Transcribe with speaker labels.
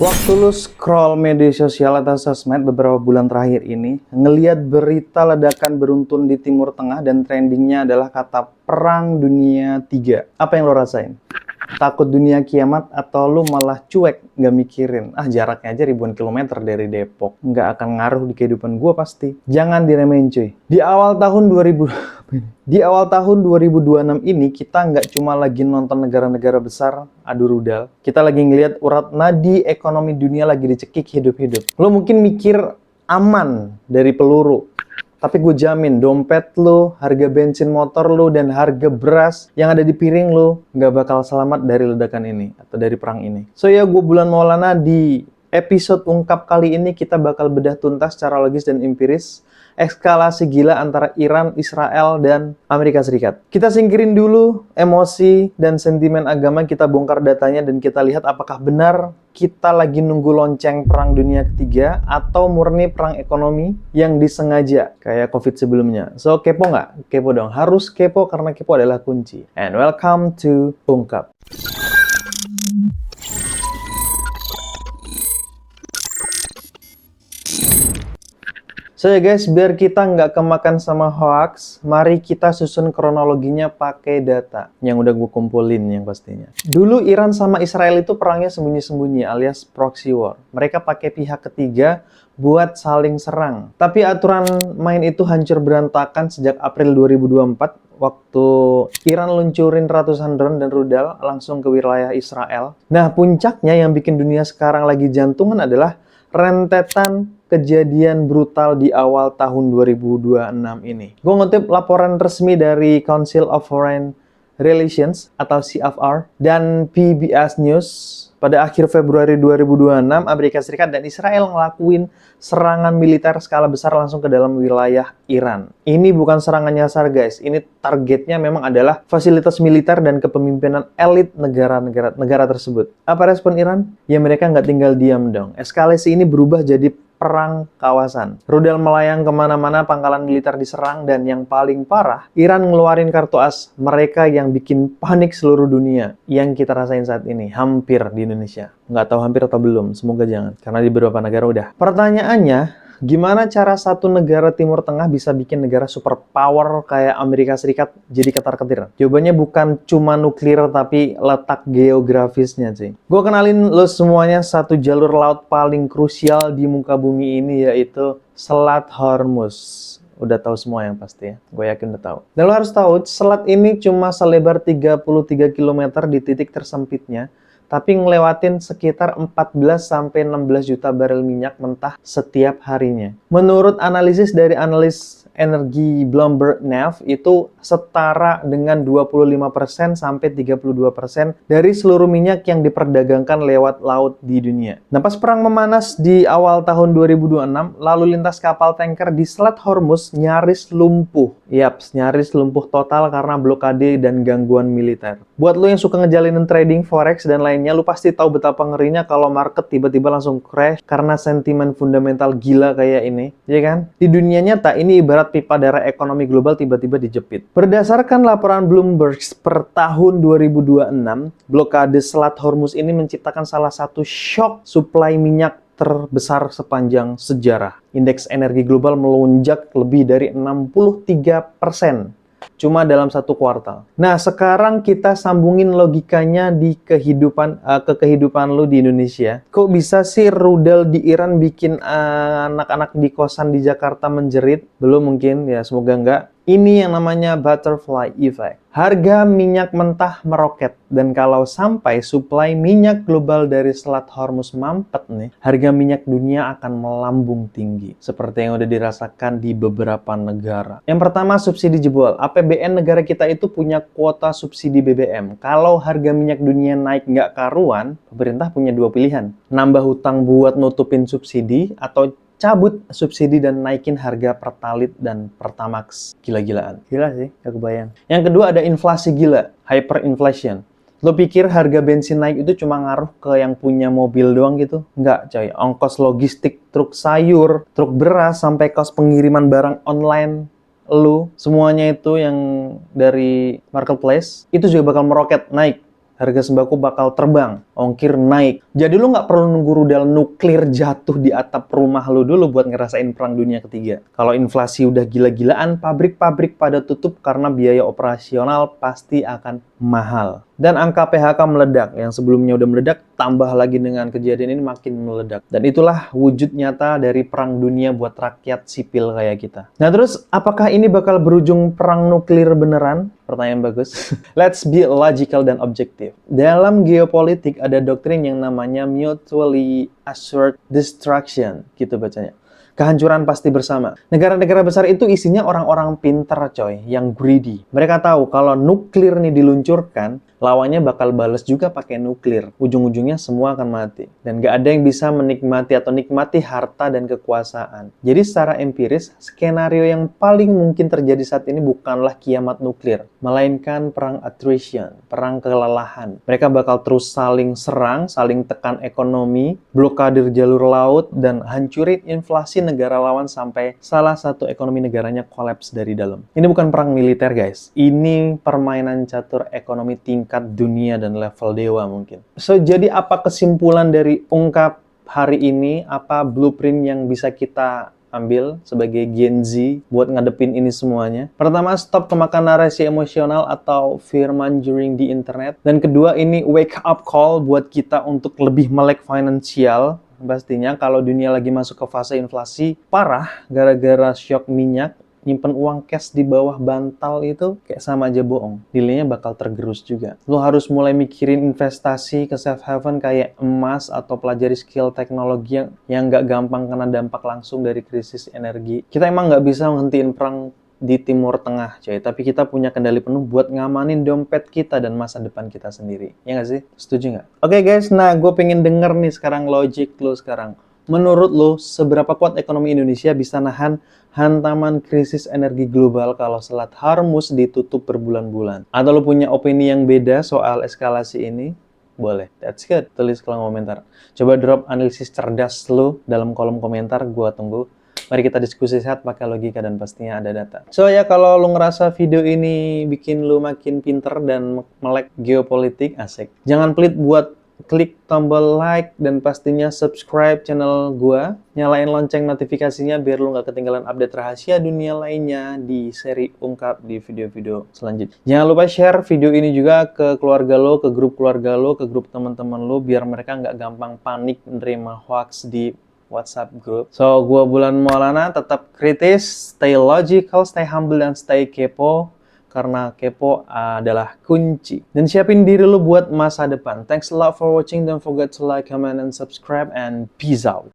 Speaker 1: Waktu lu scroll media sosial atau sosmed beberapa bulan terakhir ini, ngeliat berita ledakan beruntun di Timur Tengah dan trendingnya adalah kata Perang Dunia 3. Apa yang lo rasain? Takut dunia kiamat atau lu malah cuek, nggak mikirin? Ah, jaraknya aja ribuan kilometer dari Depok. Nggak akan ngaruh di kehidupan gua pasti. Jangan diremehin cuy. Di awal tahun 2026 ini, kita nggak cuma lagi nonton negara-negara besar adu rudal. Kita lagi ngelihat urat nadi ekonomi dunia lagi dicekik hidup-hidup. Lo mungkin mikir aman dari peluru. Tapi gue jamin, dompet lo, harga bensin motor lo, dan harga beras yang ada di piring lo nggak bakal selamat dari ledakan ini atau dari perang ini. So ya, gue Bulan Maulana. Di episode ungkap kali ini kita bakal bedah tuntas secara logis dan empiris eskalasi gila antara Iran, Israel, dan Amerika Serikat. Kita singkirin dulu emosi dan sentimen agama, kita bongkar datanya, dan kita lihat apakah benar kita lagi nunggu lonceng perang dunia ketiga atau murni perang ekonomi yang disengaja kayak COVID sebelumnya. So, kepo nggak? Kepo dong. Harus kepo karena kepo adalah kunci. And welcome to Ungkap. So ya guys, biar kita nggak kemakan sama hoax, mari kita susun kronologinya pakai data yang udah gue kumpulin yang pastinya. Dulu Iran sama Israel itu perangnya sembunyi-sembunyi alias proxy war. Mereka pakai pihak ketiga buat saling serang. Tapi aturan main itu hancur berantakan sejak April 2024 waktu Iran luncurin ratusan drone dan rudal langsung ke wilayah Israel. Nah, puncaknya yang bikin dunia sekarang lagi jantungan adalah rentetan kejadian brutal di awal tahun 2026 ini. Gue ngutip laporan resmi dari Council of Foreign Relations atau CFR dan PBS News. Pada akhir Februari 2026, Amerika Serikat dan Israel ngelakuin serangan militer skala besar langsung ke dalam wilayah Iran. Ini bukan serangan nyasar guys, ini targetnya memang adalah fasilitas militer dan kepemimpinan elit negara tersebut. Apa respon Iran? Ya mereka nggak tinggal diam dong. Eskalasi ini berubah jadi perang kawasan. Rudal melayang kemana-mana, pangkalan militer diserang, dan yang paling parah, Iran ngeluarin kartu as mereka yang bikin panik seluruh dunia. Yang kita rasain saat ini, hampir di Indonesia. Nggak tahu hampir atau belum, semoga jangan. Karena di beberapa negara udah. Pertanyaannya, gimana cara satu negara Timur Tengah bisa bikin negara superpower kayak Amerika Serikat jadi ketar-ketir? Jawabannya bukan cuma nuklir, tapi letak geografisnya sih. Gue kenalin lo semuanya satu jalur laut paling krusial di muka bumi ini, yaitu Selat Hormuz. Udah tahu semua yang pasti ya, gue yakin udah tahu. Dan lo harus tahu, selat ini cuma selebar 33 km di titik tersempitnya, tapi ngelewatin sekitar 14-16 juta barel minyak mentah setiap harinya. Menurut analisis dari analis energi Bloomberg Neff, itu setara dengan 25% sampai 32% dari seluruh minyak yang diperdagangkan lewat laut di dunia. Nah, pas perang memanas di awal tahun 2026, lalu lintas kapal tanker di Selat Hormuz nyaris lumpuh. Yaps, nyaris lumpuh total karena blokade dan gangguan militer. Buat lo yang suka ngejalinin trading forex dan lainnya, lo pasti tahu betapa ngerinya kalau market tiba-tiba langsung crash karena sentimen fundamental gila kayak ini, ya kan? Di dunia nyata, ini ibarat pipa darah ekonomi global tiba-tiba dijepit. Berdasarkan laporan Bloomberg per tahun 2026, blokade Selat Hormuz ini menciptakan salah satu shock supply minyak terbesar sepanjang sejarah. Indeks energi global melonjak lebih dari 63% cuma dalam satu kuartal. Nah, sekarang kita sambungin logikanya di kehidupan lu di Indonesia. Kok bisa sih rudal di Iran bikin anak-anak di kosan di Jakarta menjerit? Belum mungkin, ya semoga enggak. Ini yang namanya butterfly effect. Harga minyak mentah meroket. Dan kalau sampai suplai minyak global dari Selat Hormuz mampet nih, harga minyak dunia akan melambung tinggi. Seperti yang udah dirasakan di beberapa negara. Yang pertama, subsidi jebol. APBN negara kita itu punya kuota subsidi BBM. Kalau harga minyak dunia naik nggak karuan, pemerintah punya dua pilihan. Nambah hutang buat nutupin subsidi, atau cabut subsidi dan naikin harga Pertalite dan Pertamax. Gila-gilaan. Gila sih, gak kebayang. Yang kedua ada inflasi gila, hyperinflation. Lo pikir harga bensin naik itu cuma ngaruh ke yang punya mobil doang gitu? Enggak coy, ongkos logistik, truk sayur, truk beras, sampai kos pengiriman barang online semuanya itu yang dari marketplace, itu juga bakal meroket naik harga sembako bakal terbang, ongkir naik. Jadi lu nggak perlu nunggu rudal nuklir jatuh di atap rumah lu dulu buat ngerasain perang dunia ketiga. Kalau inflasi udah gila-gilaan, pabrik-pabrik pada tutup karena biaya operasional pasti akan mahal. Dan angka PHK meledak, yang sebelumnya udah meledak, tambah lagi dengan kejadian ini makin meledak. Dan itulah wujud nyata dari perang dunia buat rakyat sipil kayak kita. Nah terus, apakah ini bakal berujung perang nuklir beneran? Pertanyaan bagus. Let's be logical dan objektif. Dalam geopolitik ada doktrin yang namanya mutually assured destruction, gitu bacanya. Kehancuran pasti bersama. Negara-negara besar itu isinya orang-orang pinter coy, yang greedy. Mereka tahu kalau nuklir nih diluncurkan, lawannya bakal bales juga pakai nuklir. Ujung-ujungnya semua akan mati. Dan gak ada yang bisa menikmati atau nikmati harta dan kekuasaan. Jadi secara empiris, skenario yang paling mungkin terjadi saat ini bukanlah kiamat nuklir, melainkan perang attrition, perang kelelahan. Mereka bakal terus saling serang, saling tekan ekonomi, blokadir jalur laut, dan hancurin inflasi negara lawan sampai salah satu ekonomi negaranya kolaps dari dalam. Ini bukan perang militer guys, ini permainan catur ekonomi tingkat dunia dan level dewa mungkin. So, jadi apa kesimpulan dari ungkap hari ini? Apa blueprint yang bisa kita ambil sebagai Gen Z buat ngadepin ini semuanya? Pertama, stop kemakan narasi emosional atau fear mongering di internet. Dan kedua, ini wake up call buat kita untuk lebih melek finansial. Pastinya kalau dunia lagi masuk ke fase inflasi parah gara-gara shock minyak, nyimpen uang cash di bawah bantal itu kayak sama aja bohong. Nilainya bakal tergerus juga. Lo harus mulai mikirin investasi ke safe haven kayak emas atau pelajari skill teknologi yang nggak gampang kena dampak langsung dari krisis energi. Kita emang nggak bisa menghentikan perang di Timur Tengah, coy. Tapi kita punya kendali penuh buat ngamanin dompet kita dan masa depan kita sendiri. Ya nggak sih? Setuju nggak? Oke guys, nah gue pengen denger nih sekarang logic lo sekarang. Menurut lo, seberapa kuat ekonomi Indonesia bisa nahan hantaman krisis energi global kalau Selat Hormuz ditutup berbulan-bulan? Atau lo punya opini yang beda soal eskalasi ini? Boleh, that's good. Tulis kolom komentar. Coba drop analisis cerdas lo dalam kolom komentar, gue tunggu. Mari kita diskusi sehat pakai logika dan pastinya ada data. So ya, kalau lu ngerasa video ini bikin lu makin pinter dan melek geopolitik, asik. Jangan pelit buat klik tombol like dan pastinya subscribe channel gua. Nyalain lonceng notifikasinya biar lu nggak ketinggalan update rahasia dunia lainnya di seri ungkap di video-video selanjutnya. Jangan lupa share video ini juga ke keluarga lo, ke grup keluarga lo, ke grup teman-teman lo biar mereka nggak gampang panik menerima hoax di WhatsApp group. So, gua Bulan Maulana, tetap kritis, stay logical, stay humble, dan stay kepo. Karena kepo adalah kunci. Dan siapin diri lu buat masa depan. Thanks a lot for watching. Don't forget to like, comment, and subscribe. And peace out.